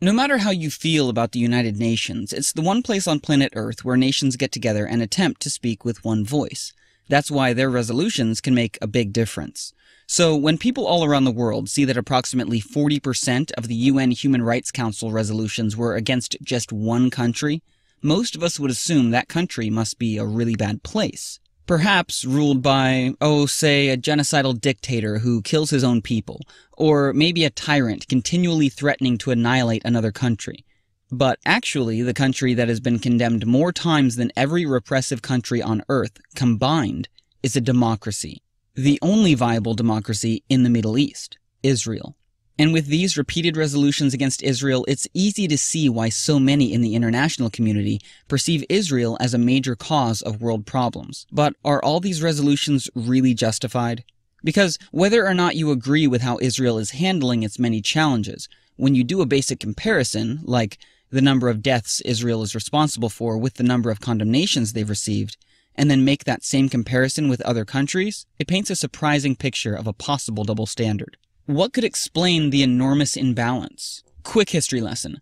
No matter how you feel about the United Nations, it's the one place on planet Earth where nations get together and attempt to speak with one voice. That's why their resolutions can make a big difference. So when people all around the world see that approximately 40% of the UN Human Rights Council resolutions were against just one country, most of us would assume that country must be a really bad place. Perhaps ruled by, say, a genocidal dictator who kills his own people, or maybe a tyrant continually threatening to annihilate another country. But actually, the country that has been condemned more times than every repressive country on Earth combined is a democracy. The only viable democracy in the Middle East, Israel. And with these repeated resolutions against Israel, it's easy to see why so many in the international community perceive Israel as a major cause of world problems. But are all these resolutions really justified? Because whether or not you agree with how Israel is handling its many challenges, when you do a basic comparison, like the number of deaths Israel is responsible for with the number of condemnations they've received, and then make that same comparison with other countries, it paints a surprising picture of a possible double standard. What could explain the enormous imbalance? Quick history lesson.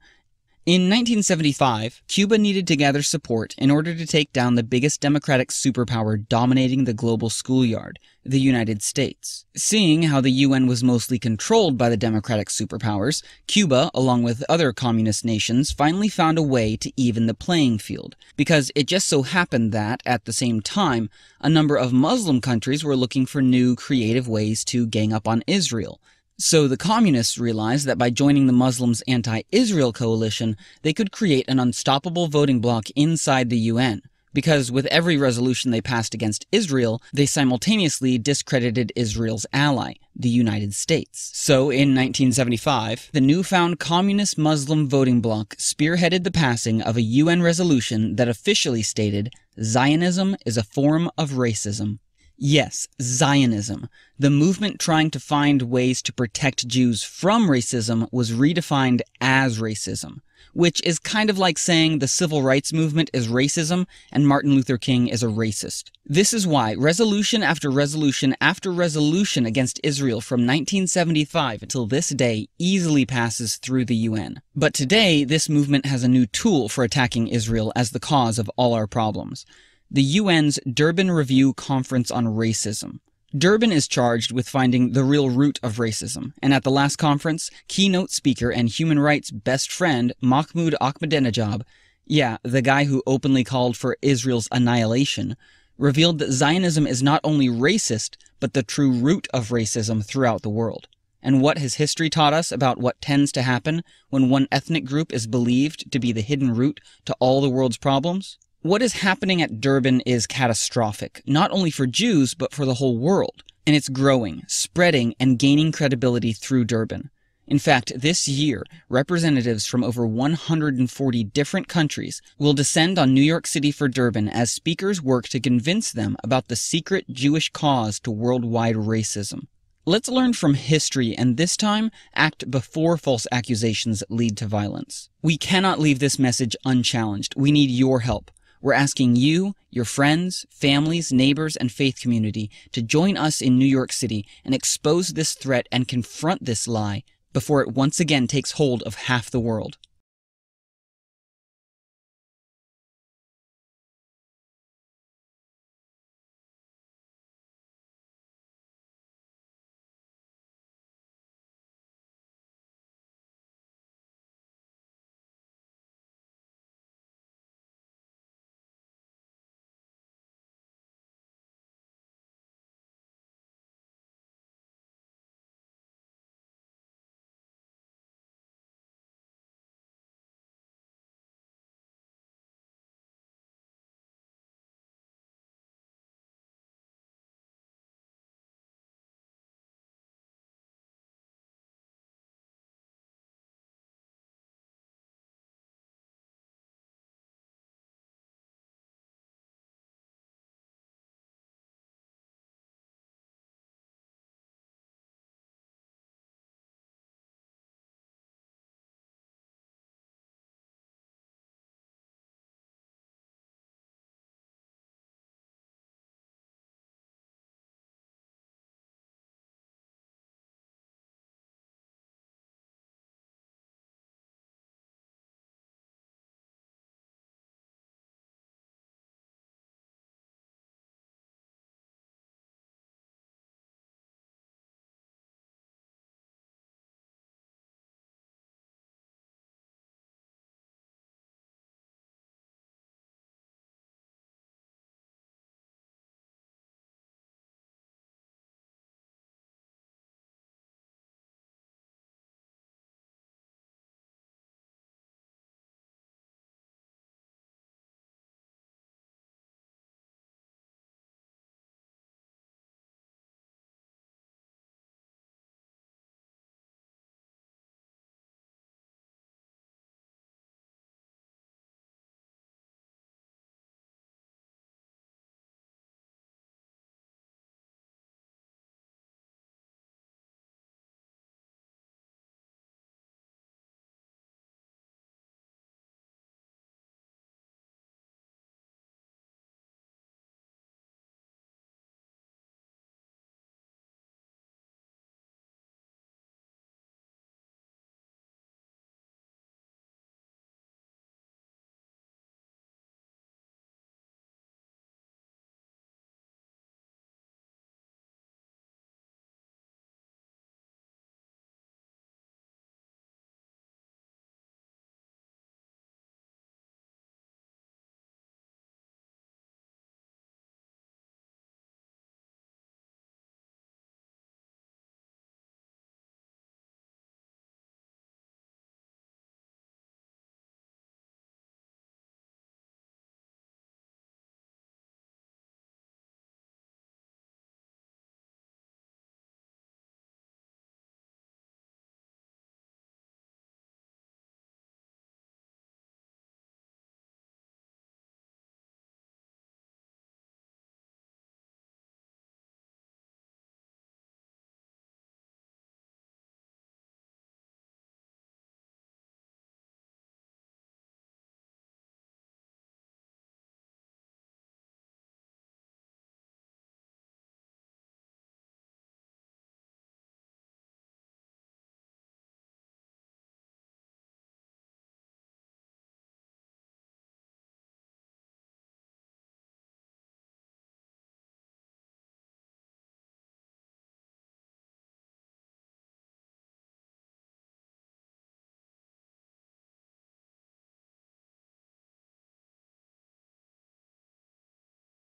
In 1975, Cuba needed to gather support in order to take down the biggest democratic superpower dominating the global schoolyard, the United States. Seeing how the UN was mostly controlled by the democratic superpowers, Cuba, along with other communist nations, finally found a way to even the playing field, because it just so happened that, at the same time, a number of Muslim countries were looking for new, creative ways to gang up on Israel. So the communists realized that by joining the Muslims' anti-Israel coalition, they could create an unstoppable voting bloc inside the UN, because with every resolution they passed against Israel, they simultaneously discredited Israel's ally, the United States. So in 1975, the newfound communist Muslim voting bloc spearheaded the passing of a UN resolution that officially stated, "Zionism is a form of racism." Yes, Zionism, the movement trying to find ways to protect Jews from racism, was redefined as racism, which is kind of like saying the civil rights movement is racism and Martin Luther King is a racist. This is why resolution after resolution after resolution against Israel from 1975 until this day easily passes through the UN. But today, this movement has a new tool for attacking Israel as the cause of all our problems: the UN's Durban Review Conference on Racism. Durban is charged with finding the real root of racism, and at the last conference, keynote speaker and human rights best friend Mahmoud Ahmadinejad, the guy who openly called for Israel's annihilation, revealed that Zionism is not only racist, but the true root of racism throughout the world. And what has history taught us about what tends to happen when one ethnic group is believed to be the hidden root to all the world's problems? What is happening at Durban is catastrophic, not only for Jews, but for the whole world. And it's growing, spreading, and gaining credibility through Durban. In fact, this year, representatives from over 140 different countries will descend on New York City for Durban as speakers work to convince them about the secret Jewish cause to worldwide racism. Let's learn from history and this time act before false accusations lead to violence. We cannot leave this message unchallenged. We need your help. We're asking you, your friends, families, neighbors, and faith community to join us in New York City and expose this threat and confront this lie before it once again takes hold of half the world.